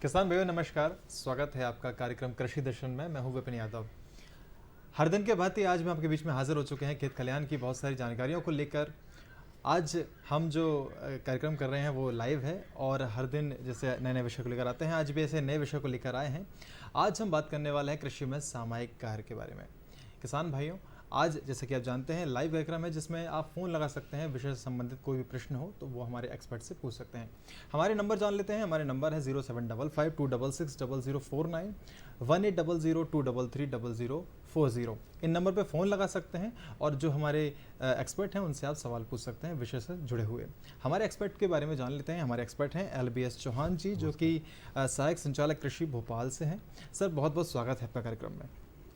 किसान भाइयों नमस्कार, स्वागत है आपका कार्यक्रम कृषि दर्शन में। मैं हूं विपिन यादव। हर दिन के भांति आज मैं आपके बीच में हाजिर हो चुके हैं खेत खलिहान की बहुत सारी जानकारियों को लेकर। आज हम जो कार्यक्रम कर रहे हैं वो लाइव है और हर दिन जैसे नए नए विषय को लेकर आते हैं, आज भी ऐसे नए विषय को लेकर आए हैं। आज हम बात करने वाले हैं कृषि में सामयिक कार्य के बारे में। किसान भाइयों, आज जैसे कि आप जानते हैं लाइव कार्यक्रम है जिसमें आप फ़ोन लगा सकते हैं, विषय से संबंधित कोई भी प्रश्न हो तो वो हमारे एक्सपर्ट से पूछ सकते हैं। हमारे नंबर जान लेते हैं। हमारे नंबर है 0755266049, 1800233040। इन नंबर पे फ़ोन लगा सकते हैं और जो हमारे एक्सपर्ट हैं उनसे आप सवाल पूछ सकते हैं विषय से जुड़े हुए। हमारे एक्सपर्ट के बारे में जान लेते हैं। हमारे एक्सपर्ट हैं LBS चौहान जी, जो कि सहायक संचालक कृषि भोपाल से हैं। सर, बहुत बहुत स्वागत है आपका कार्यक्रम में।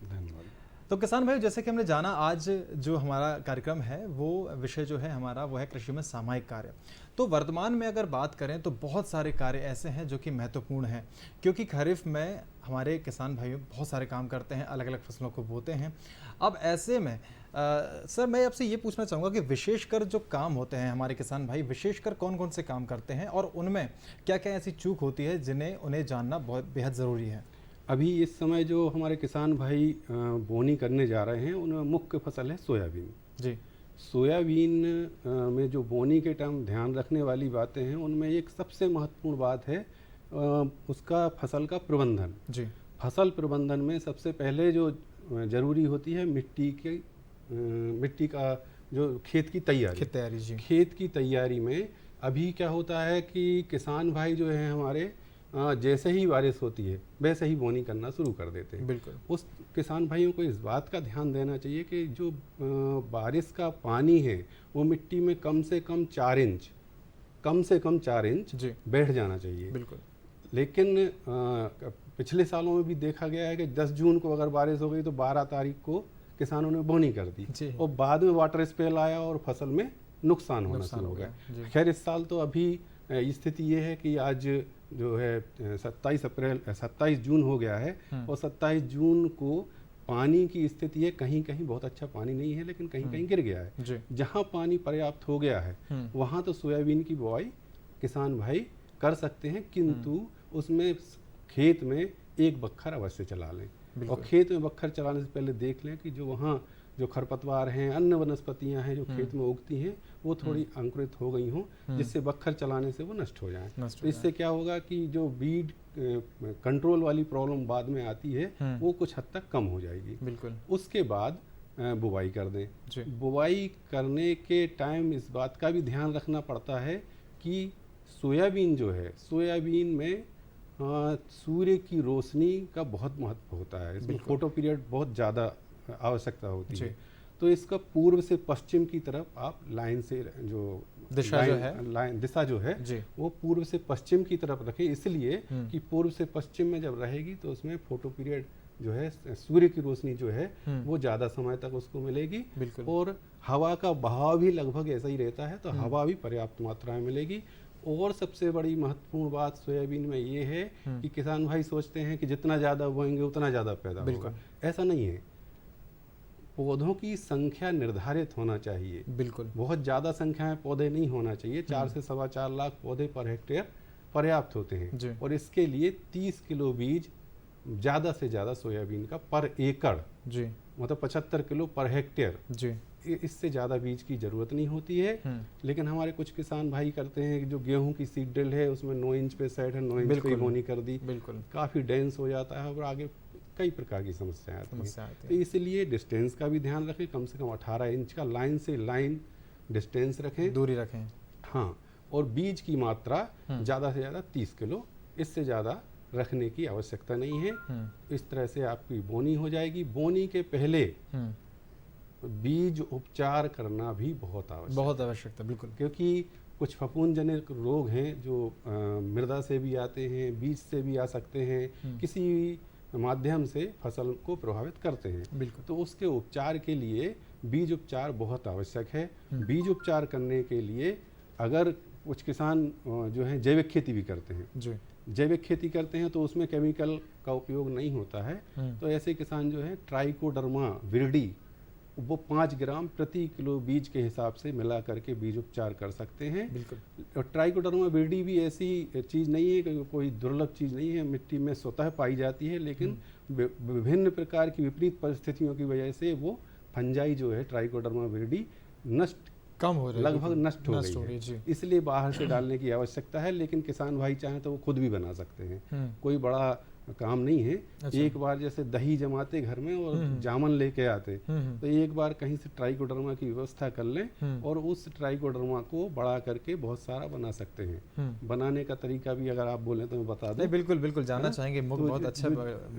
धन्यवाद। तो किसान भाई, जैसे कि हमने जाना, आज जो हमारा कार्यक्रम है वो विषय जो है हमारा वो है कृषि में सामयिक कार्य। तो वर्तमान में अगर बात करें तो बहुत सारे कार्य ऐसे हैं जो कि महत्वपूर्ण हैं, क्योंकि खरीफ में हमारे किसान भाइयों बहुत सारे काम करते हैं, अलग अलग फसलों को बोते हैं। अब ऐसे में सर मैं आपसे ये पूछना चाहूँगा कि विशेषकर जो काम होते हैं हमारे किसान भाई विशेषकर कौन कौन से काम करते हैं और उनमें क्या क्या ऐसी चूक होती है जिन्हें उन्हें जानना बहुत बेहद ज़रूरी है। अभी इस समय जो हमारे किसान भाई बोनी करने जा रहे हैं उनमें मुख्य फसल है सोयाबीन जी। सोयाबीन में जो बोनी के टाइम ध्यान रखने वाली बातें हैं उनमें एक सबसे महत्वपूर्ण बात है उसका फसल का प्रबंधन। जी। फसल प्रबंधन में सबसे पहले जो ज़रूरी होती है मिट्टी का जो खेत की तैयारी जी। खेत की तैयारी में अभी क्या होता है कि किसान भाई जो हैं हमारे जैसे ही बारिश होती है वैसे ही बोनी करना शुरू कर देते हैं। बिल्कुल। उस किसान भाइयों को इस बात का ध्यान देना चाहिए कि जो बारिश का पानी है वो मिट्टी में कम से कम 4 इंच जी। बैठ जाना चाहिए। बिल्कुल। लेकिन पिछले सालों में भी देखा गया है कि 10 जून को अगर बारिश हो गई तो 12 तारीख को किसानों ने बोनी कर दी और बाद में वाटर स्पेल आया और फसल में नुकसान होना शुरू हो गया। खैर इस साल तो अभी स्थिति ये है कि आज जो है 27 जून हो गया है और 27 जून को पानी की स्थिति है, कहीं कहीं बहुत अच्छा पानी नहीं है लेकिन कहीं कहीं गिर गया है। जहाँ पानी पर्याप्त हो गया है वहाँ तो सोयाबीन की बुआई किसान भाई कर सकते हैं, किंतु उसमें खेत में एक बखर अवश्य चला लें और खेत में बखर चलाने से पहले देख लें कि जो वहाँ जो खरपतवार हैं, अन्य वनस्पतियां हैं जो खेत में उगती हैं वो थोड़ी अंकुरित हो गई हों, जिससे बखर चलाने से वो नष्ट हो जाएं। तो इससे क्या होगा कि जो वीड कंट्रोल वाली प्रॉब्लम बाद में आती है वो कुछ हद तक कम हो जाएगी। बिल्कुल। उसके बाद बुवाई कर दें। बुवाई करने के टाइम इस बात का भी ध्यान रखना पड़ता है कि सोयाबीन जो है, सोयाबीन में सूर्य की रोशनी का बहुत महत्व होता है। इसमें फोटो पीरियड बहुत ज़्यादा आवश्यकता होती है। तो इसका पूर्व से पश्चिम की तरफ आप लाइन से जो दिशा जो है वो पूर्व से पश्चिम की तरफ रखें, इसलिए कि पूर्व से पश्चिम में जब रहेगी तो उसमें फोटो पीरियड जो है सूर्य की रोशनी जो है वो ज़्यादा समय तक उसको मिलेगी और हवा का बहाव भी लगभग ऐसा ही रहता है, तो हवा भी पर्याप्त मात्रा में मिलेगी। और सबसे बड़ी महत्वपूर्ण बात सोयाबीन में ये है कि किसान भाई सोचते हैं कि जितना ज़्यादा बोएंगे उतना ज़्यादा पैदा होगा। ऐसा नहीं है। पौधों की संख्या निर्धारित होना चाहिए। बिल्कुल। बहुत ज़्यादा संख्या में पौधे नहीं होना चाहिए। 4 से 4.25 लाख पौधे पर हेक्टेयर पर्याप्त होते हैं और इसके लिए 30 किलो बीज ज़्यादा से ज़्यादा सोयाबीन का पर एकड़ मतलब 75 किलो पर हेक्टेयर, इससे ज़्यादा बीज की ज़रूरत नहीं होती है। लेकिन हमारे कुछ किसान भाई करते हैं कि जो गेहूं की सीड ड्रिल है उसमें 9 इंच पे सेट है, 9 इंच पे बोनी कर दी, काफ़ी डेंस हो जाता है और आगे कई प्रकार की समस्याएं आती हैं। तो इसलिए डिस्टेंस का भी ध्यान रखें, कम से कम 18 इंच का लाइन से लाइन डिस्टेंस रखें, दूरी रखें। हाँ, और बीज की मात्रा ज़्यादा से ज़्यादा 30 किलो, इससे ज़्यादा रखने की आवश्यकता नहीं है। इस तरह से आपकी बोनी हो जाएगी। बोनी के पहले बीज उपचार करना भी बहुत आवश्यक है। बिल्कुल। क्योंकि कुछ फफूंदजनित रोग हैं जो मृदा से भी आते हैं, बीज से भी आ सकते हैं, किसी माध्यम से फसल को प्रभावित करते हैं। तो उसके उपचार के लिए बीज उपचार बहुत आवश्यक है। बीज उपचार करने के लिए अगर कुछ किसान जो हैं जैविक खेती भी करते हैं, जैविक खेती करते हैं तो उसमें केमिकल का उपयोग नहीं होता है, तो ऐसे किसान जो है ट्राइकोडर्मा विरिडी वो 5 ग्राम प्रति किलो बीज के हिसाब से मिला करके बीज उपचार कर सकते हैं। बिल्कुल। और ट्राइकोडर्मा विरिडी भी ऐसी चीज़ नहीं है कि कोई दुर्लभ चीज़ नहीं है, मिट्टी में स्वतः पाई जाती है, लेकिन विभिन्न प्रकार की विपरीत परिस्थितियों की वजह से वो फंजाई जो है ट्राइकोडर्मा विरिडी कम हो रही है, लगभग नष्ट हो गई है, इसलिए बाहर से डालने की आवश्यकता है। लेकिन किसान भाई चाहें तो वो खुद भी बना सकते हैं, कोई बड़ा काम नहीं है। अच्छा। एक बार जैसे दही जमाते घर में और जामन लेके आते, तो एक बार कहीं से ट्राइकोडर्मा की व्यवस्था कर लें और उस ट्राइकोडर्मा को बढ़ा करके बहुत सारा बना सकते हैं। बनाने का तरीका भी अगर आप बोलें तो मैं बता दूं। बिल्कुल बिल्कुल जानना चाहेंगे, तो बहुत अच्छा।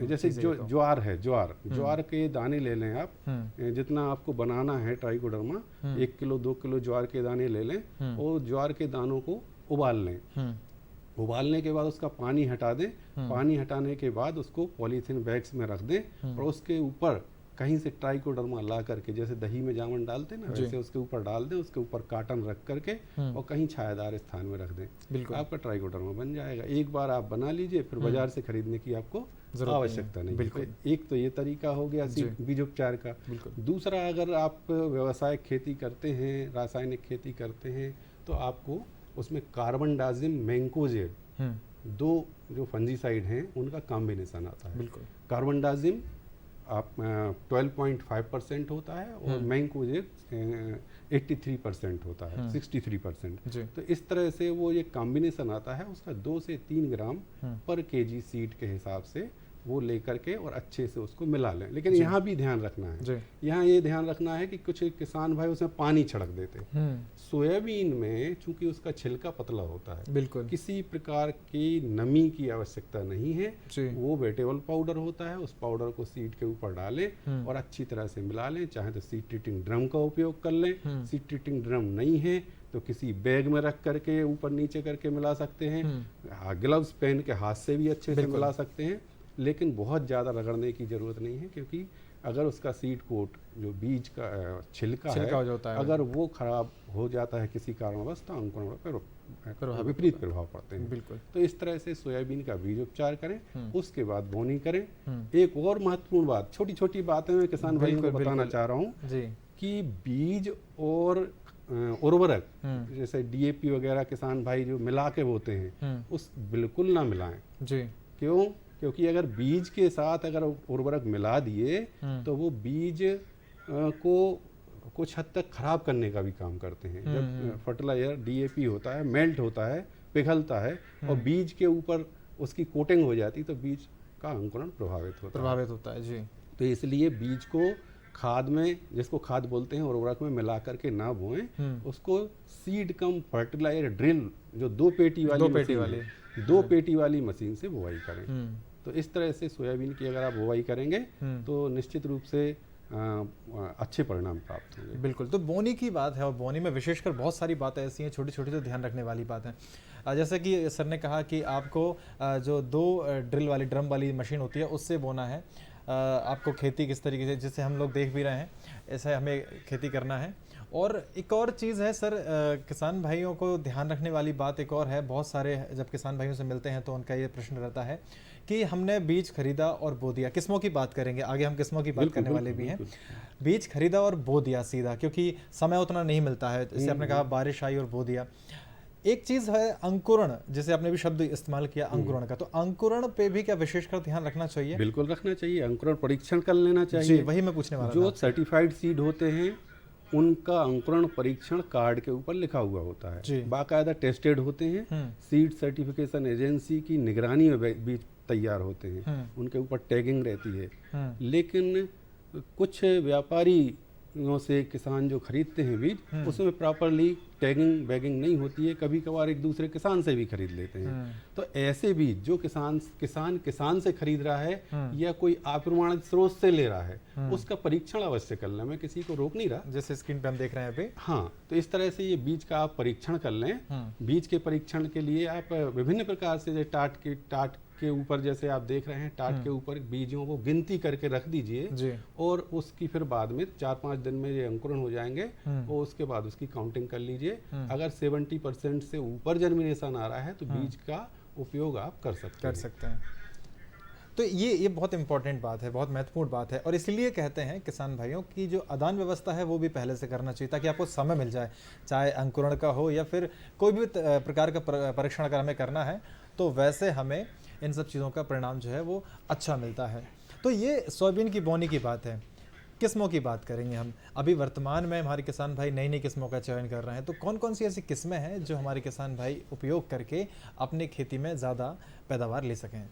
जैसे ज्वार है, ज्वार के दाने ले लें आप, जितना आपको बनाना है ट्राइकोडर्मा, 1 किलो 2 किलो ज्वार के दाने ले लें और ज्वार के दानों को उबाल लें। उबालने के बाद उसका पानी हटा दें, पानी हटाने के बाद उसको पॉलीथीन बैग्स में रख दें और उसके ऊपर कहीं से ट्राइकोडर्मा ला करके, जैसे दही में जामुन डालते हैं ना, वैसे उसके ऊपर डाल दें, उसके ऊपर काटन रख करके और कहीं छायादार स्थान में रख दें। आपका ट्राइकोडर्मा बन जाएगा। एक बार आप बना लीजिए, फिर बाजार से खरीदने की आपको आवश्यकता नहीं है। एक तो ये तरीका हो गया बीजोपचार का। दूसरा, अगर आप व्यावसायिक खेती करते हैं, रासायनिक खेती करते हैं, तो आपको उसमें कार्बनडाजिम, मैंकोजेब, 2 जो फंजीसाइड हैं उनका कॉम्बिनेशन आता है। बिल्कुल। कार्बनडाजिम आप 12.5% होता है और मैंकोजेब 83% होता है, 63%। तो इस तरह से वो ये कॉम्बिनेशन आता है, उसका 2 से 3 ग्राम पर केजी सीड के हिसाब से वो लेकर के और अच्छे से उसको मिला लें। लेकिन यहाँ भी ध्यान रखना है, यहाँ ये ध्यान रखना है कि कुछ किसान भाई उसमें पानी छिड़क देते हैं। सोयाबीन में चूंकि उसका छिलका पतला होता है, बिल्कुल किसी प्रकार की नमी की आवश्यकता नहीं है, वो वेटेबल पाउडर होता है, उस पाउडर को सीड के ऊपर डालें और अच्छी तरह से मिला लें। चाहे तो सीड ट्रीटिंग ड्रम का उपयोग कर लें, सीड ट्रीटिंग ड्रम नहीं है तो किसी बैग में रख करके ऊपर नीचे करके मिला सकते हैं। ग्लव्स पहन के हाथ से भी अच्छे से मिला सकते हैं, लेकिन बहुत ज़्यादा रगड़ने की ज़रूरत नहीं है, क्योंकि अगर उसका सीड कोट जो बीज का छिलका है, अगर वो खराब हो जाता है किसी कारणवश, तो अंकुरण पर विपरीत प्रभाव पड़ते हैं। बिल्कुल। तो इस तरह से सोयाबीन का बीज उपचार करें, उसके बाद बोनी करें। एक और महत्वपूर्ण बात, छोटी छोटी बातें मैं किसान भाइयों को बताना चाह रहा हूँ कि बीज और उर्वरक जैसे डीएपी वगैरह किसान भाई जो मिला के बोते हैं, उस बिल्कुल ना मिलाएं। क्यों? क्योंकि अगर बीज के साथ अगर उर्वरक मिला दिए तो वो बीज को कुछ हद तक खराब करने का भी काम करते हैं। जब फर्टिलाइजर डीएपी होता है, मेल्ट होता है, पिघलता है और बीज के ऊपर उसकी कोटिंग हो जाती, तो बीज का अंकुरण प्रभावित होता है। जी। तो इसलिए बीज को खाद में, जिसको खाद बोलते हैं, उर्वरक में मिला करके ना बोएं, उसको सीड कम फर्टिलाइजर ड्रिल जो 2 पेटी वाली मशीन से बुआई करें। तो इस तरह से सोयाबीन की अगर आप बुआई करेंगे तो निश्चित रूप से अच्छे परिणाम प्राप्त होंगे। बिल्कुल। तो बोनी की बात है, और बोनी में विशेषकर बहुत सारी बातें ऐसी हैं छोटी छोटी जो ध्यान रखने वाली बात है। जैसे कि सर ने कहा कि आपको जो 2 ड्रिल वाली ड्रम वाली मशीन होती है उससे बोना है। आपको खेती किस तरीके से, जिसे हम लोग देख भी रहे हैं, ऐसा हमें खेती करना है। और एक और चीज़ है सर, किसान भाइयों को ध्यान रखने वाली बात एक और है। बहुत सारे जब किसान भाइयों से मिलते हैं तो उनका ये प्रश्न रहता है कि हमने बीज खरीदा और बो दिया। किस्मों की बात करेंगे, आगे हम किस्मों की बात करने वाले भी हैं। बीज खरीदा और बो दिया सीधा, क्योंकि समय उतना नहीं मिलता है। जैसे आपने कहा बारिश आई और बो दिया। एक चीज है अंकुरण, जैसे आपने भी शब्द इस्तेमाल किया अंकुरण का, तो अंकुरण पे भी क्या विशेषकर ध्यान रखना चाहिए? बिल्कुल रखना चाहिए, अंकुरण परीक्षण कर लेना चाहिए। जी, वही मैं पूछने वाला था। जो सर्टिफाइड सीड होते हैं उनका अंकुरण परीक्षण कार्ड के ऊपर लिखा हुआ होता है, बाकायदा टेस्टेड होते हैं। सीड सर्टिफिकेशन एजेंसी की निगरानी में बीज तैयार होते हैं, उनके ऊपर टैगिंग रहती है। लेकिन कुछ व्यापारी से किसान जो खरीदते हैं बीज, उसमें प्रॉपरली टैगिंग बैगिंग नहीं होती है। कभी कभार एक दूसरे किसान से भी खरीद लेते हैं। तो ऐसे बीज जो किसान से खरीद रहा है या कोई अप्रमाणित स्रोत से ले रहा है, उसका परीक्षण अवश्य करना। मैं किसी को रोक नहीं रहा, जैसे स्क्रीन पे हम देख रहे हैं अभी। हाँ, तो इस तरह से ये बीज का आप परीक्षण कर लें। बीज के परीक्षण के लिए आप विभिन्न प्रकार से टाट के ऊपर, जैसे आप देख रहे हैं, टाट के ऊपर बीजों को गिनती करके रख दीजिए और उसकी फिर बाद में 4-5 दिन में ये अंकुरण हो जाएंगे और उसके बाद उसकी काउंटिंग कर लीजिए। अगर 70% से ऊपर जर्मिनेशन आ रहा है तो बीज का उपयोग आप कर सकते हैं। तो तो ये बहुत इंपॉर्टेंट बात है, बहुत महत्वपूर्ण बात है, और इसलिए कहते हैं किसान भाइयों की जो आदान व्यवस्था है वो भी पहले से करना चाहिए ताकि आपको समय मिल जाए, चाहे अंकुरण का हो या फिर कोई भी प्रकार का परीक्षण अगर हमें करना है तो वैसे हमें इन सब चीज़ों का परिणाम जो है वो अच्छा मिलता है। तो ये सोयाबीन की बोनी की बात है। किस्मों की बात करेंगे हम। अभी वर्तमान में हमारे किसान भाई नई नई किस्मों का चयन कर रहे हैं, तो कौन कौन सी ऐसी किस्में हैं जो हमारे किसान भाई उपयोग करके अपनी खेती में ज़्यादा पैदावार ले सकें?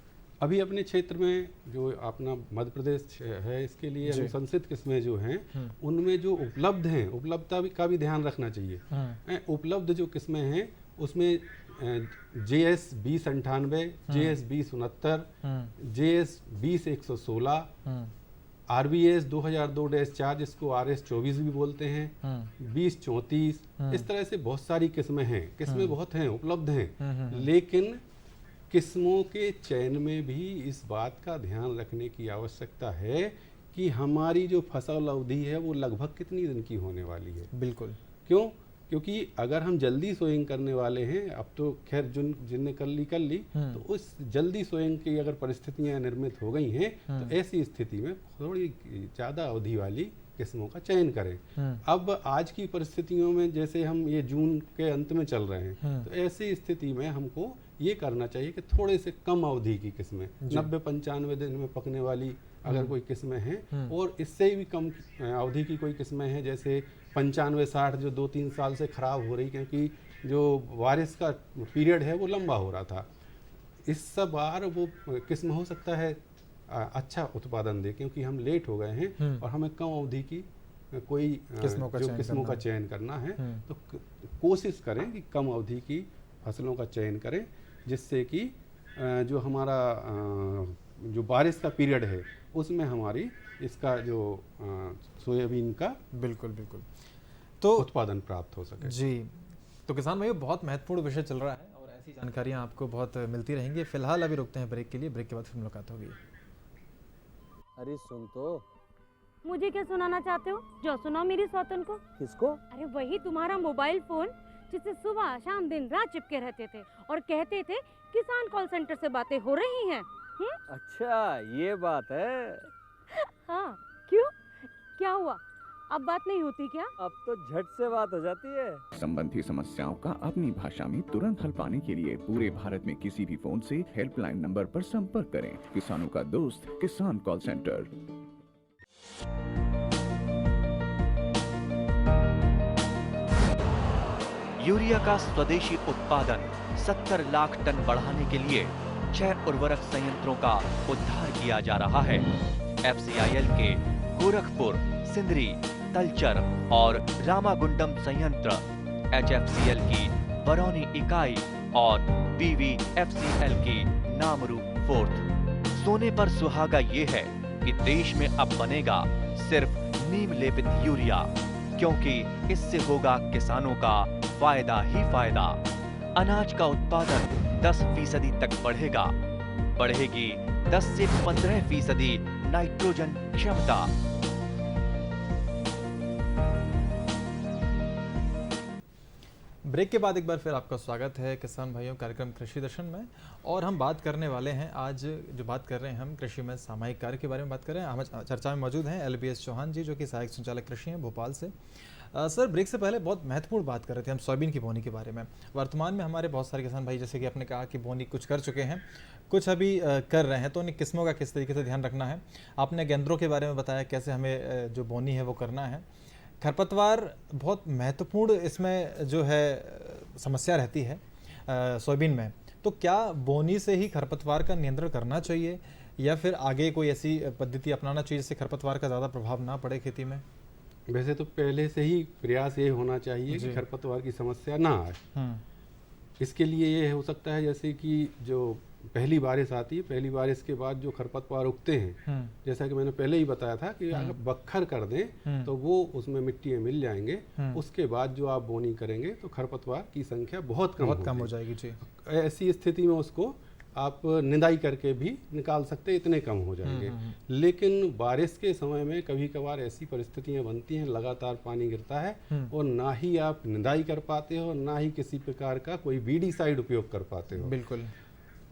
अभी अपने क्षेत्र में जो अपना मध्य प्रदेश है, इसके लिए अनुशंसित किस्में जो हैं उनमें जो उपलब्ध हैं, उपलब्धता का भी ध्यान रखना चाहिए। उपलब्ध जो किस्में हैं उसमें JS 2098, JS 2069, JS 20116, RBS 2002-4 जिसको RS 24 भी बोलते हैं, 2034, इस तरह से बहुत सारी किस्में हैं। किस्में बहुत हैं, उपलब्ध हैं, लेकिन किस्मों के चयन में भी इस बात का ध्यान रखने की आवश्यकता है कि हमारी जो फसल अवधि है वो लगभग कितनी दिन की होने वाली है। बिल्कुल। क्यों? क्योंकि अगर हम जल्दी सोइंग करने वाले हैं, अब तो खैर जिनने कर ली, तो उस जल्दी सोइंग की अगर परिस्थितियां निर्मित हो गई हैं तो ऐसी स्थिति में थोड़ी ज़्यादा अवधि वाली किस्मों का चयन करें। अब आज की परिस्थितियों में जैसे हम ये जून के अंत में चल रहे हैं, तो ऐसी स्थिति में हमको ये करना चाहिए कि थोड़े से कम अवधि की किस्में, 90-95 दिन में पकने वाली अगर कोई किस्में हैं, और इससे भी कम अवधि की कोई किस्में हैं जैसे 95-60 जो 2-3 साल से ख़राब हो रही, क्योंकि जो बारिश का पीरियड है वो लंबा हो रहा था। इस सब बार वो किस्म हो सकता है अच्छा उत्पादन दे, क्योंकि हम लेट हो गए हैं और हमें कम अवधि की कोई किस्मों का चयन करना है। तो कोशिश करें कि कम अवधि की फसलों का चयन करें, जिससे कि जो हमारा जो बारिश का पीरियड है उसमें हमारी इसका जो सोयाबीन का बिल्कुल तो उत्पादन प्राप्त हो सके। जी, तो किसान भाइयों बहुत महत्वपूर्ण विषय चल रहा है और ऐसी जानकारियां आपको बहुत मिलती रहेंगी। फिलहाल अभी रुकते हैं ब्रेक के लिए, ब्रेक के बाद फिर मुलाकात होगी। अरे सुन तो। मुझे क्या सुनाना चाहते हो? जो सुनाओ मेरी सौतन को। किसको? अरे वही तुम्हारा मोबाइल फोन जिससे सुबह शाम दिन रात चिपके रहते थे और कहते थे किसान कॉल सेंटर से बातें हो रही हैं। अच्छा ये बात है। हाँ, क्यों? क्या हुआ? अब बात नहीं होती क्या? अब तो झट से बात हो जाती है। संबंधी समस्याओं का अपनी भाषा में तुरंत हल पाने के लिए पूरे भारत में किसी भी फोन से हेल्पलाइन नंबर पर संपर्क करें। किसानों का दोस्त किसान कॉल सेंटर। यूरिया का स्वदेशी उत्पादन 70 लाख टन बढ़ाने के लिए 6 उर्वरक संयंत्रों का उद्धार किया जा रहा है। FCIL के गोरखपुर, सिंदरी, तलचर और रामागुंडम संयंत्र, HFCL की बरौनी इकाई और BVFCL की नामरू फोर्थ। सोने पर सुहागा ये है कि देश में अब बनेगा सिर्फ नीम लेपित यूरिया, क्योंकि इससे होगा किसानों का फायदा ही फायदा। अनाज का उत्पादन 10% तक बढ़ेगा। बढ़ेगी 10 से 15% नाइट्रोजन क्षमता। ब्रेक के बाद एक बार फिर आपका स्वागत है किसान भाइयों कार्यक्रम कृषि दर्शन में। और हम बात करने वाले हैं आज, जो बात कर रहे हैं हम कृषि में सामायिक कार्य के बारे में बात कर रहे हैं। हम चर्चा में मौजूद हैं LBS चौहान जी, जो कि सहायक संचालक कृषि हैं भोपाल से। सर, ब्रेक से पहले बहुत महत्वपूर्ण बात कर रहे थे हम सोयाबीन की बोनी के बारे में। वर्तमान में हमारे बहुत सारे किसान भाई, जैसे कि आपने कहा कि बोनी कुछ कर चुके हैं, कुछ अभी कर रहे हैं, तो उन्हें किस्मों का किस तरीके से ध्यान रखना है। आपने गेंद्रों के बारे में बताया कैसे हमें जो बोनी है वो करना है। खरपतवार बहुत महत्वपूर्ण इसमें जो है समस्या रहती है सोयाबीन में, तो क्या बोनी से ही खरपतवार का नियंत्रण करना चाहिए या फिर आगे कोई ऐसी पद्धति अपनाना चाहिए जिससे खरपतवार का ज़्यादा प्रभाव ना पड़े खेती में? वैसे तो पहले से ही प्रयास ये होना चाहिए कि खरपतवार की समस्या ना आए। इसके लिए ये हो सकता है जैसे कि जो पहली बारिश आती है, पहली बारिश के बाद जो खरपतवार उगते हैं, जैसा कि मैंने पहले ही बताया था कि अगर बखर कर दें तो वो उसमें मिट्टी में मिल जाएंगे। उसके बाद जो आप बोनी करेंगे तो खरपतवार की संख्या बहुत कम हो जाएगी जी। ऐसी स्थिति में उसको आप निदाई करके भी निकाल सकते, इतने कम हो जाएंगे। लेकिन बारिश के समय में कभी कभार ऐसी परिस्थितियां बनती हैं, लगातार पानी गिरता है और ना ही आप निदाई कर पाते हो, ना ही किसी प्रकार का कोई वीडीसाइड उपयोग कर पाते हो। बिल्कुल।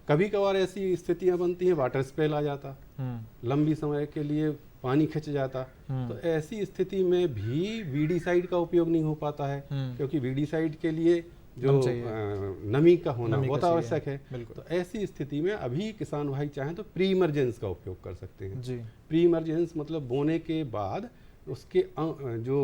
कभी कभार ऐसी स्थितियां बनती हैं वाटर स्पेल आ जाता, लंबी समय के लिए पानी खिंच जाता, तो ऐसी स्थिति में भी वीडीसाइड का उपयोग नहीं हो पाता है, क्योंकि वीडीसाइड के लिए जो नमी का होना बहुत आवश्यक है। तो ऐसी स्थिति में अभी किसान भाई चाहें तो प्री इमरजेंस का उपयोग कर सकते हैं जी। प्री इमरजेंस मतलब बोने के बाद उसके जो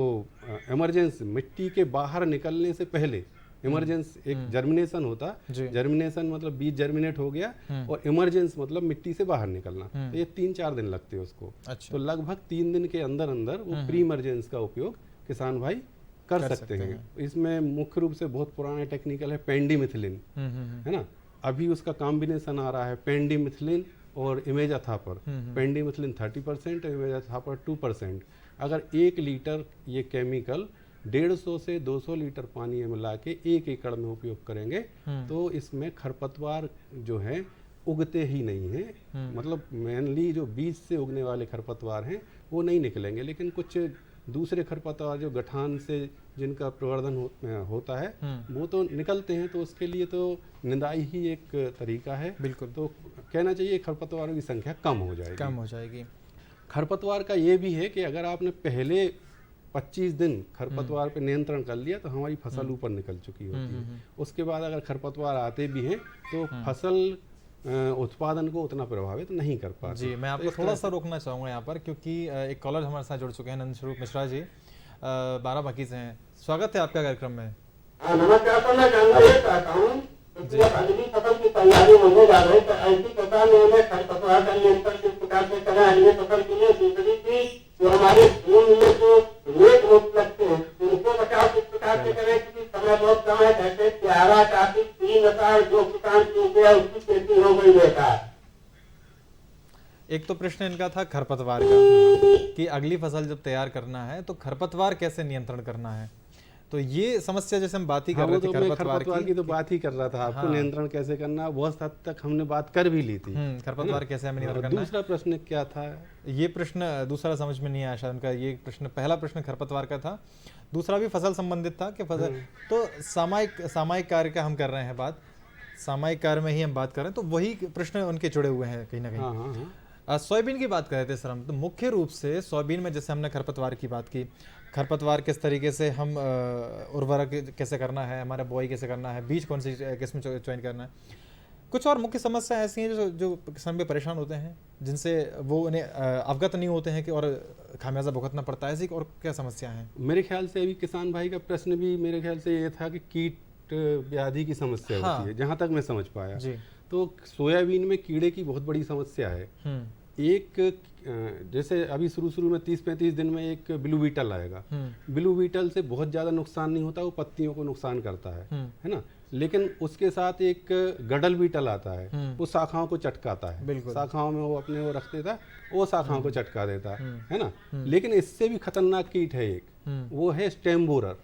इमरजेंस मिट्टी के बाहर निकलने से पहले इमरजेंस एक जर्मिनेशन होता, जर्मिनेशन मतलब बीज जर्मिनेट हो गया, और इमरजेंस मतलब मिट्टी से बाहर निकलना, तो ये 3-4 दिन लगते हैं उसको। तो लगभग 3 दिन के अंदर अंदर वो प्री इमरजेंस का उपयोग किसान भाई कर सकते हैं। इसमें मुख्य रूप से बहुत पुराने टेक्निकल है पेंडिमिथिलिन, है ना, अभी उसका कॉम्बिनेशन आ रहा है पेंडिमिथिलिन और इमेजाथापर। पेंडिमिथिलिन 30% और इमेजाथापर 2%। अगर 1 लीटर ये केमिकल 150 से 200 लीटर पानी में मिला के 1 एकड़ में उपयोग करेंगे तो इसमें खरपतवार जो है उगते ही नहीं है। मतलब मेनली जो बीज से उगने वाले खरपतवार हैं वो नहीं निकलेंगे, लेकिन कुछ दूसरे खरपतवार जो गठान से जिनका प्रवर्धन होता है वो तो निकलते हैं, तो उसके लिए तो निंदाई ही एक तरीका है। बिल्कुल, तो कहना चाहिए खरपतवारों की संख्या कम हो जाएगी। खरपतवार का ये भी है कि अगर आपने पहले 25 दिन खरपतवार पे नियंत्रण कर लिया तो हमारी फसल ऊपर निकल चुकी होती है। उसके बाद अगर खरपतवार आते भी हैं तो फसल उत्पादन को उतना प्रभावित नहीं कर पाते। जी, मैं आपको थोड़ा सा रोकना चाहूँगा यहाँ पर, क्योंकि एक कॉलर हमारे साथ जुड़ चुके हैं, नंदस्वरूप मिश्रा जी, बाराबंकी से हैं। स्वागत है आपका कार्यक्रम में। नमस्कार सर, मैं जानना ये चाहता हूँ कि अगली फसल की तैयारी होने जा रही है, तो ऐसी फसल में हमें खरपतवार का नियंत्रण किस प्रकार से करें अगली फसल के लिए? दूसरी चीज जो हमारे फूल में जो रेत रोग लगते हैं उनको बचाव किस प्रकार से करें, क्योंकि समय बहुत कम है। जैसे प्यारा काफी 3 साल जो किसान चूक गया उसकी खेती हो गई बेकार। एक तो प्रश्न इनका था खरपतवार का कि अगली फसल जब तैयार करना है तो खरपतवार कैसे नियंत्रण करना है, तो ये समस्या जैसे हम बात ही कर रहे थे खरपतवार की तो बात ही कर रहा था आपको। नियंत्रण कैसे करना बहुत हद तक हमने बात कर भी ली थी। खरपतवार कैसे हमें नियंत्रण करना। दूसरा प्रश्न क्या था? ये प्रश्न दूसरा समझ में नहीं आया शायद उनका। ये प्रश्न, पहला प्रश्न खरपतवार का था, दूसरा भी फसल संबंधित था कि फसल तो सामायिक कार्य का हम कर रहे हैं बात, सामायिक कार्य में ही हम बात कर रहे हैं, तो वही प्रश्न उनके जुड़े हुए हैं कहीं ना कहीं। सोयाबीन की बात कर रहे थे सर हम, तो मुख्य रूप से सोयाबीन में जैसे हमने खरपतवार की बात की, खरपतवार किस तरीके से हम उर्वरक कैसे करना है, हमारा बुआई कैसे करना है, बीज कौन सी किस्म चयन करना है, कुछ और मुख्य समस्या ऐसी हैं जो किसान भी परेशान होते हैं, जिनसे वो उन्हें अवगत नहीं होते हैं कि और खामियाजा भुगतना पड़ता है। ऐसी और क्या समस्या है? मेरे ख्याल से अभी किसान भाई का प्रश्न भी मेरे ख्याल से ये था कि कीट व्याधि की समस्या होती है, जहाँ तक मैं समझ पाया। तो सोयाबीन में कीड़े की बहुत बड़ी समस्या है। एक जैसे अभी शुरू में 30-35 दिन में एक ब्लू बीटल आएगा। ब्लू बीटल से बहुत ज़्यादा नुकसान नहीं होता, वो पत्तियों को नुकसान करता है ना, लेकिन उसके साथ एक गडल बीटल आता है, वो शाखाओं को चटकाता है, शाखाओं में वो अपने वो रख देता, वो शाखाओं को चटका देता है ना। लेकिन इससे भी खतरनाक कीट है एक, वो है स्टेम बोरर,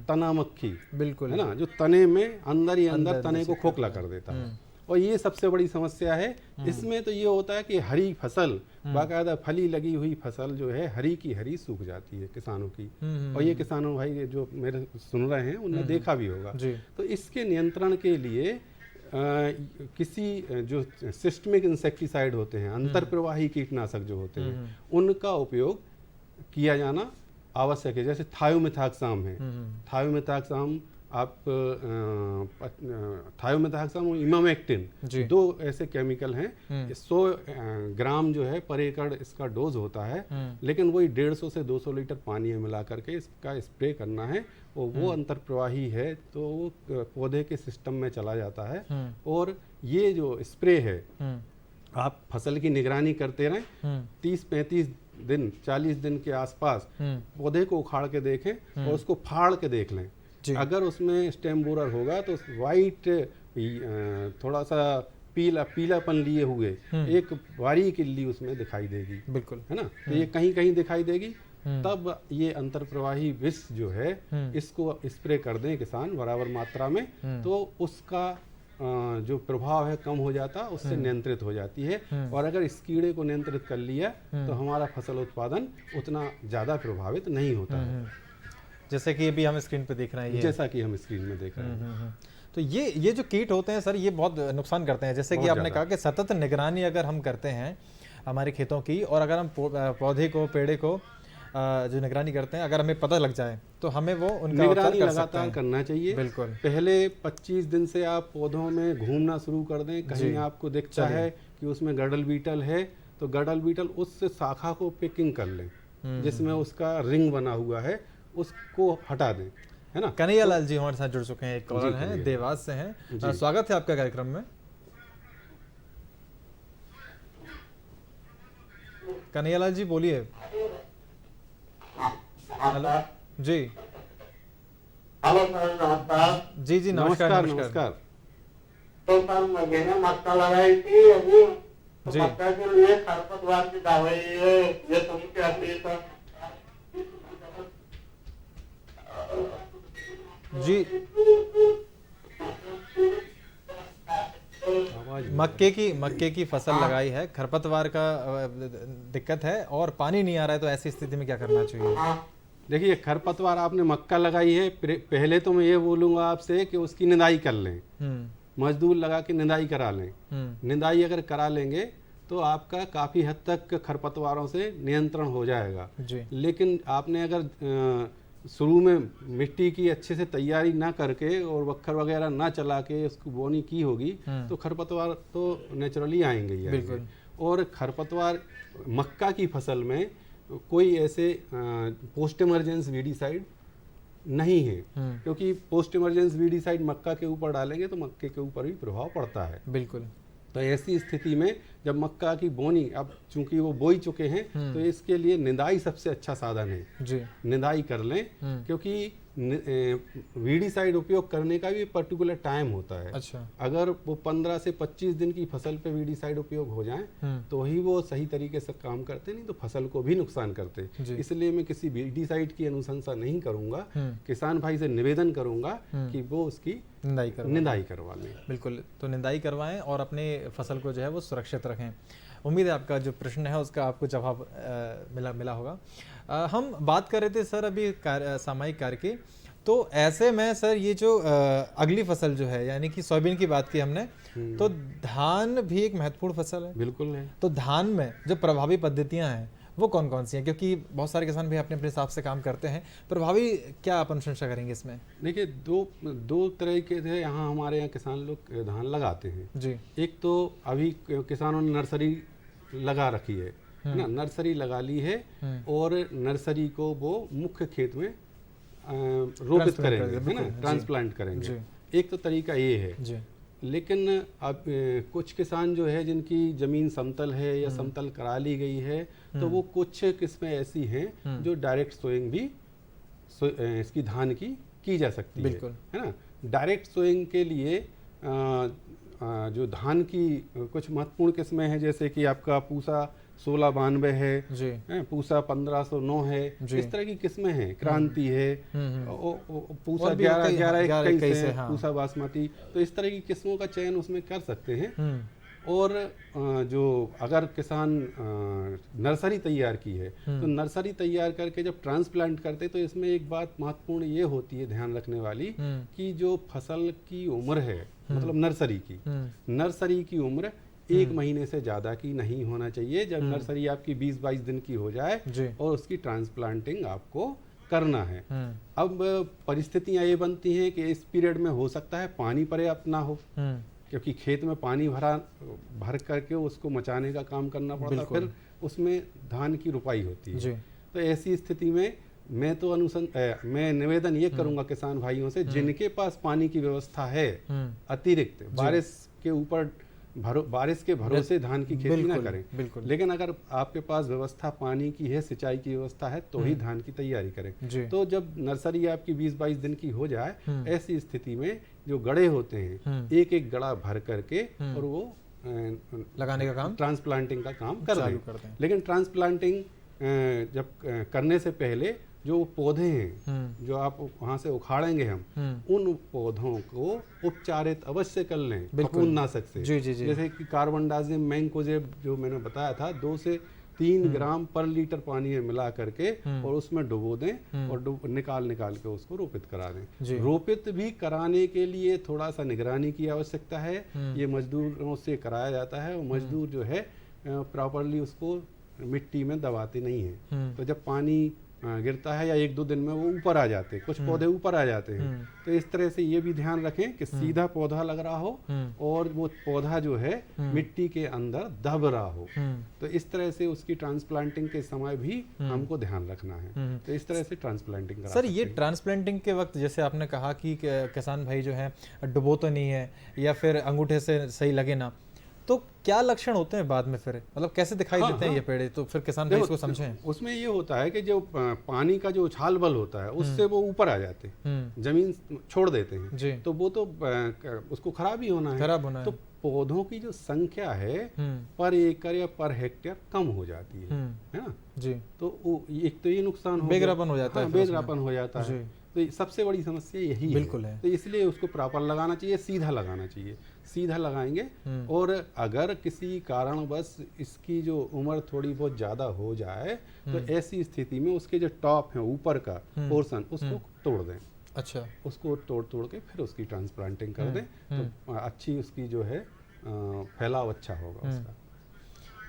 तना मक्खी, बिल्कुल, है ना, जो तने में अंदर ही अंदर तने को खोखला कर देता है। और ये सबसे बड़ी समस्या है। इसमें तो ये होता है कि हरी फसल, बाकायदा फली लगी हुई फसल जो है हरी की हरी सूख जाती है किसानों की। और ये किसानों भाई जो मेरे सुन रहे हैं उन्हें देखा भी होगा। तो इसके नियंत्रण के लिए किसी जो सिस्टमिक इंसेक्टिसाइड होते हैं, अंतर प्रवाही कीटनाशक जो होते हैं, उनका उपयोग किया जाना आवश्यक है। जैसे थायोमिथाक्साम है, थायोमिथाक्साम आप थायोमिथाक्साम और इमामेक्टिन, 2 ऐसे केमिकल हैं। 100 ग्राम जो है पर एकड़ इसका डोज होता है, लेकिन वही 150 से 200 लीटर पानी में मिला करके इसका स्प्रे करना है। और वो अंतर प्रवाही है तो वो पौधे के सिस्टम में चला जाता है। और ये जो स्प्रे है आप फसल की निगरानी करते रहें, 30-35 दिन 40 दिन के आसपास पौधे को उखाड़ के देखें और उसको फाड़ के देख लें। अगर उसमें स्टेम बोरर होगा तो वाइट थोड़ा सा पीलापन लिए हुए एक बारीक इल्ली उसमें दिखाई देगी, बिल्कुल, है ना। तो ये कहीं कहीं दिखाई देगी, तब ये अंतर प्रवाही विष जो है इसको स्प्रे कर दें किसान बराबर मात्रा में, तो उसका जो प्रभाव है कम हो जाता, उससे नियंत्रित हो जाती है। और अगर इस कीड़े को नियंत्रित कर लिया तो हमारा फसल उत्पादन उतना ज़्यादा प्रभावित नहीं होता है, जैसे कि अभी हम स्क्रीन पे देख रहे हैं, जैसा कि हम स्क्रीन में देख रहे हैं। तो ये जो कीट होते हैं सर, ये बहुत नुकसान करते हैं। जैसे कि बहुत आपने कहा कि सतत निगरानी अगर हम करते हैं हमारे खेतों की, और अगर हम पौधे को, पेड़े को जो निगरानी करते हैं, अगर हमें पता लग जाए तो हमें वो उनका उपचार निगरानी कर सकते लगातार हैं। करना चाहिए। बिल्कुल। पहले 25 दिन से आप पौधों में घूमना शुरू कर दें, जी। कहीं आपको दिखता है कि उसमें गडल बीटल है तो गडल बीटल उस शाखा को पिकिंग कर लें जिसमें उसका रिंग बना हुआ है, उसको हटा दें, है ना। कन्हैया लाल जी हमारे साथ जुड़ चुके हैं, एक कॉलर जी, हैं, कन्हैया। देवास से हैं। जी। स्वागत है आपका कार्यक्रम में। कन्हैया लाल जी बोलिए। हेलो जी। हेलो सर, नमस्कार। जी जी, नमस्कार नमस्कार। नमस्कार। तो सर मैंने मक्का लगाई थी अभी, तो जी। मक्का के लिए खरपतवार की दवाई ये सुन के आती है सर। जी, मक्के की फसल लगाई है, खरपतवार का दिक्कत है और पानी नहीं आ रहा है, तो ऐसी स्थिति में क्या करना चाहिए? देखिए, खरपतवार आपने मक्का लगाई है, पहले तो मैं ये बोलूँगा आपसे कि उसकी निंदाई कर लें, मजदूर लगा के निंदाई करा लें। निंदाई अगर करा लेंगे तो आपका काफ़ी हद तक खरपतवारों से नियंत्रण हो जाएगा जी। लेकिन आपने अगर शुरू में मिट्टी की अच्छे से तैयारी ना करके और बखर वगैरह ना चला के उसको बोनी की होगी तो खरपतवार तो नेचुरली आएंगे ही आएंगे। बिल्कुल। और खरपतवार मक्का की फसल में कोई ऐसे पोस्ट इमरजेंस वीडीसाइड नहीं है, क्योंकि पोस्ट इमरजेंस वीडीसाइड मक्का के ऊपर डालेंगे तो मक्के के ऊपर भी प्रभाव पड़ता है। बिल्कुल। तो ऐसी स्थिति में जब मक्का की बोनी, अब चूंकि वो बोई चुके हैं तो इसके लिए निंदाई सबसे अच्छा साधन है जी। निंदाई कर लें, क्योंकि वीडीसाइड उपयोग करने का भी पर्टिकुलर टाइम होता है। अच्छा। अगर वो 15 से 25 दिन की फसल पे वीडीसाइड उपयोग हो जाए तो ही वो सही तरीके से काम करते, नहीं तो फसल को भी नुकसान करते। इसलिए मैं किसी वीडीसाइड की अनुशंसा नहीं करूंगा, किसान भाई से निवेदन करूंगा कि वो उसकी निंदाई करवा लें। बिल्कुल, तो निंदाई करवाएं और अपने फसल को जो है वो सुरक्षित रखें। उम्मीद है आपका जो प्रश्न है उसका आपको जवाब मिला होगा। हम बात कर रहे थे सर अभी सामयिक कार्य की, तो ऐसे में सर ये जो अगली फसल जो है, यानी कि सोयाबीन की बात की हमने, तो धान भी एक महत्वपूर्ण फसल है। बिल्कुल है। तो धान में जो प्रभावी पद्धतियां हैं वो कौन कौन सी हैं, क्योंकि बहुत सारे किसान भी अपने हिसाब से काम करते हैं, प्रभावी क्या आप अनुशंसा करेंगे इसमें? देखिए, दो तरह के थे यहाँ हमारे यहाँ किसान लोग धान लगाते हैं जी। एक तो अभी किसानों ने नर्सरी लगा रखी है ना, नर्सरी लगा ली है और नर्सरी को वो मुख्य खेत में रोपित करेंगे, है ना, ट्रांसप्लांट करेंगे। एक तो तरीका ये है जी। लेकिन अब कुछ किसान जो है जिनकी जमीन समतल है या समतल करा ली गई है, तो वो कुछ किस्में ऐसी हैं जो डायरेक्ट सोइंग भी इसकी धान की जा सकती है ना। डायरेक्ट सोइंग के लिए जो धान की कुछ महत्वपूर्ण किस्में हैं, जैसे कि आपका पूसा 1692 है, पूसा 1509 है, इस तरह की किस्में हैं, क्रांति है, पूसा 11 है, पूसा बासमती, तो इस तरह की किस्मों का चयन उसमें कर सकते हैं। और जो अगर किसान नर्सरी तैयार की है तो नर्सरी तैयार करके जब ट्रांसप्लांट करते तो इसमें एक बात महत्वपूर्ण ये होती है ध्यान रखने वाली कि जो फसल की उम्र है, मतलब नर्सरी की उम्र 1 महीने से ज़्यादा की नहीं होना चाहिए। जब नर्सरी आपकी 20-22 दिन की हो जाए और उसकी ट्रांसप्लांटिंग आपको करना है। अब परिस्थितियाँ ये बनती हैं कि इस पीरियड में हो सकता है पानी पर्याप्त ना हो, क्योंकि खेत में पानी भर करके उसको मचाने का काम करना पड़ता है, फिर उसमें धान की रुपाई होती है। तो ऐसी स्थिति में मैं निवेदन ये करूंगा किसान भाइयों से, जिनके पास पानी की व्यवस्था है अतिरिक्त, बारिश के भरोसे धान की खेती ना करें। लेकिन अगर आपके पास व्यवस्था पानी की है, सिंचाई की व्यवस्था है, तो ही धान की तैयारी करें। तो जब नर्सरी आपकी 20-22 दिन की हो जाए, ऐसी स्थिति में जो गड़े होते हैं, एक एक गड़ा भर करके और वो लगाने का काम, ट्रांसप्लांटिंग का काम कर दें। लेकिन ट्रांसप्लांटिंग जब करने से पहले जो पौधे हैं जो आप वहाँ से उखाड़ेंगे, हम उन पौधों को उपचारित अवश्य कर लें फफूंदनाशक से। जैसे कि कार्बनडाजिम, मैंकोजेब जो मैंने बताया था, 2 से 3 ग्राम पर लीटर पानी में मिला करके और उसमें डुबो दें और निकाल के उसको रोपित करा दें। रोपित भी कराने के लिए थोड़ा सा निगरानी की आवश्यकता है। ये मजदूरों से कराया जाता है और मजदूर जो है प्रॉपरली उसको मिट्टी में दबाते नहीं है। तो जब पानी गिरता है या 1-2 दिन में वो ऊपर आ जाते हैं, कुछ पौधे ऊपर आ जाते हैं। तो इस तरह से ये भी ध्यान रखें कि सीधा पौधा लग रहा हो और वो पौधा जो है मिट्टी के अंदर दब रहा हो। तो इस तरह से उसकी ट्रांसप्लांटिंग के समय भी हमको ध्यान रखना है। तो इस तरह से ट्रांसप्लांटिंग करा सर, ये ट्रांसप्लांटिंग के वक्त जैसे आपने कहा कि किसान भाई जो है डुबो तो नहीं है या फिर अंगूठे से सही लगे ना, तो क्या लक्षण होते हैं बाद में फिर, मतलब कैसे दिखाई देते हैं ये पेड़, तो फिर किसान भाई इसको समझें। उसमें ये होता है कि जो पानी का जो उछाल बल होता है उससे वो ऊपर आ जाते हैं, जमीन छोड़ देते हैं जी। तो वो तो उसको खराब ही होना है। तो पौधों की जो संख्या है पर एकड़ या पर हेक्टेयर कम हो जाती है ना जी। तो एक तो ये नुकसान हो, बेगरापन हो जाता है, बेगरापन हो जाता है। तो सबसे बड़ी समस्या यही बिल्कुल है। तो इसलिए उसको प्रॉपर लगाना चाहिए, सीधा लगाना चाहिए। सीधा लगाएंगे और अगर किसी कारणवश इसकी जो उम्र थोड़ी बहुत ज़्यादा हो जाए तो ऐसी स्थिति में उसके जो टॉप है ऊपर का पोर्शन उसको तोड़ दें। अच्छा, उसको तोड़ के फिर उसकी ट्रांसप्लांटिंग कर दें तो अच्छी उसकी जो है फैलाव अच्छा होगा उसका।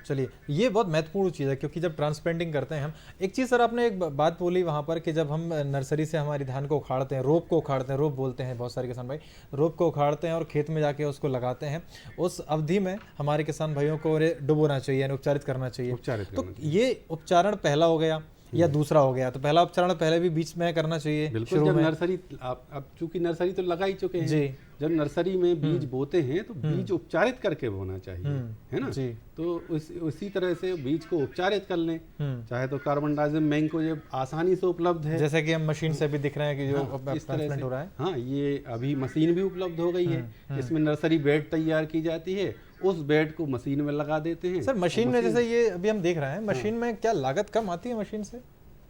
चलिए, ये बहुत महत्वपूर्ण चीज़ है क्योंकि जब ट्रांसप्लांटिंग करते हैं हम, एक चीज़ सर आपने एक बात बोली वहाँ पर कि जब हम नर्सरी से हमारी धान को उखाड़ते हैं, रोप को उखाड़ते हैं, रोप बोलते हैं बहुत सारे किसान भाई, रोप को उखाड़ते हैं और खेत में जाके उसको लगाते हैं, उस अवधि में हमारे किसान भाइयों को डुबोना चाहिए यानी उपचारित करना चाहिए। तो ये उपचारण पहला हो गया या दूसरा हो गया, तो पहला उपचारण पहले भी बीच में करना चाहिए। बिल्कुल, जब नर्सरी अब चूंकि नर्सरी तो लगा ही चुके हैं जी, जब नर्सरी में बीज बोते हैं तो बीज उपचारित करके बोना चाहिए, है ना जी। तो उसी तरह से बीज को उपचारित कर लें, चाहे तो कार्बनडाइजिम मैंगो ये आसानी से उपलब्ध है, जैसे कि हम मशीन से भी दिख रहे हैं कि जो ट्रांसप्लांट हो रहा है। हाँ, ये अभी मशीन भी उपलब्ध हो गई है, इसमें नर्सरी बेड तैयार की जाती है, उस बेड को मशीन में लगा देते हैं। सर मशीन में जैसे ये अभी हम देख रहे हैं, मशीन में क्या लागत कम आती है मशीन से?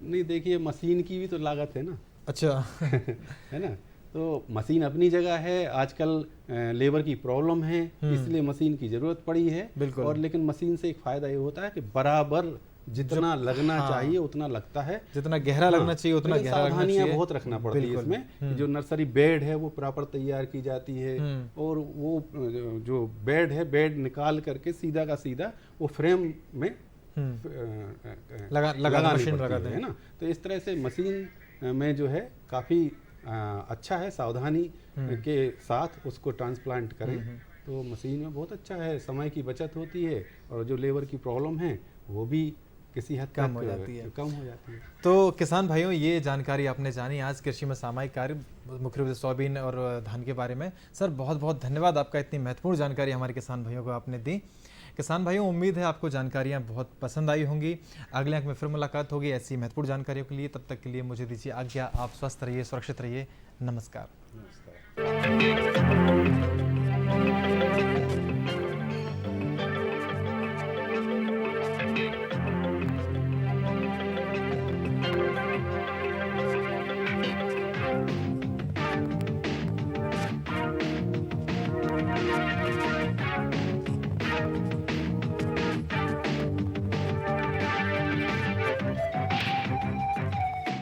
नहीं, देखिए मशीन की भी तो लागत है ना। अच्छा है ना, तो मशीन अपनी जगह है। आजकल लेबर की प्रॉब्लम है इसलिए मशीन की जरूरत पड़ी है बिल्कुल। और लेकिन मशीन से एक फायदा ये होता है कि बराबर जितना लगना चाहिए उतना लगता है, जितना गहरा लगना चाहिए उतना गहरा लगना चाहिए। बहुत रखना पड़ती है इसमें। जो नर्सरी बेड है वो प्रॉपर तैयार की जाती है और वो जो बेड है, बेड निकाल करके सीधा का सीधा वो फ्रेम में मशीन लगाते हैं ना। तो इस तरह से मशीन में जो है काफ़ी अच्छा है, सावधानी के साथ उसको ट्रांसप्लांट करें तो मशीन में बहुत अच्छा है, समय की बचत होती है और जो लेबर की प्रॉब्लम है वो भी किसी हद कम हो जाती है। तो किसान भाइयों, ये जानकारी आपने जानी आज कृषि में सामयिक कार्य मुख्य रूप से सोयाबीन और धान के बारे में। सर बहुत बहुत धन्यवाद आपका, इतनी महत्वपूर्ण जानकारी हमारे किसान भाइयों को आपने दी। किसान भाइयों, उम्मीद है आपको जानकारियां बहुत पसंद आई होंगी। अगले अंक में फिर मुलाकात होगी ऐसी महत्वपूर्ण जानकारियों के लिए। तब तक के लिए मुझे दीजिए आज्ञा। आप स्वस्थ रहिए, सुरक्षित रहिए। नमस्कार।